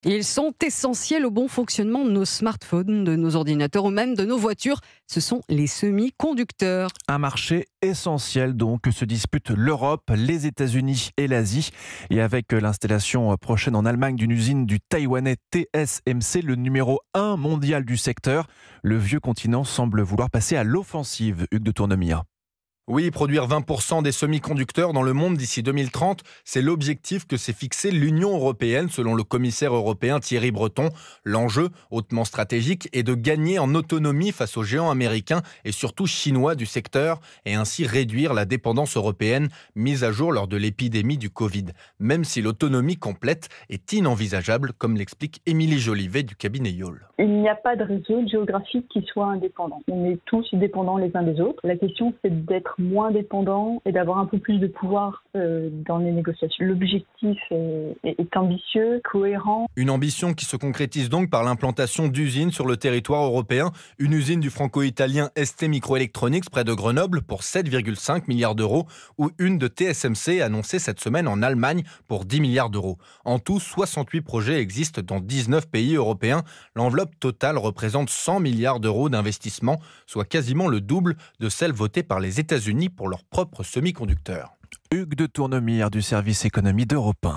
Ils sont essentiels au bon fonctionnement de nos smartphones, de nos ordinateurs ou même de nos voitures. Ce sont les semi-conducteurs. Un marché essentiel donc que se disputent l'Europe, les États-Unis et l'Asie. Et avec l'installation prochaine en Allemagne d'une usine du taïwanais TSMC, le numéro 1 mondial du secteur, le vieux continent semble vouloir passer à l'offensive, Hugues de Tournemire. Oui, produire 20% des semi-conducteurs dans le monde d'ici 2030, c'est l'objectif que s'est fixé l'Union européenne, selon le commissaire européen Thierry Breton. L'enjeu, hautement stratégique, est de gagner en autonomie face aux géants américains et surtout chinois du secteur, et ainsi réduire la dépendance européenne mise à jour lors de l'épidémie du Covid, même si l'autonomie complète est inenvisageable, comme l'explique Émilie Jolivet du cabinet Yole. Il n'y a pas de réseau géographique qui soit indépendant. On est tous dépendants les uns des autres. La question, c'est d'être moins dépendants et d'avoir un peu plus de pouvoir dans les négociations. L'objectif est ambitieux, cohérent. Une ambition qui se concrétise donc par l'implantation d'usines sur le territoire européen. Une usine du franco-italien ST Microelectronics près de Grenoble pour 7,5 milliards d'euros ou une de TSMC annoncée cette semaine en Allemagne pour 10 milliards d'euros. En tout, 68 projets existent dans 19 pays européens. L'enveloppe totale représente 100 milliards d'euros d'investissement, soit quasiment le double de celle votée par les États-Unis pour leurs propres semi-conducteurs. Hugues de Tournemire du service économie d'Europe 1.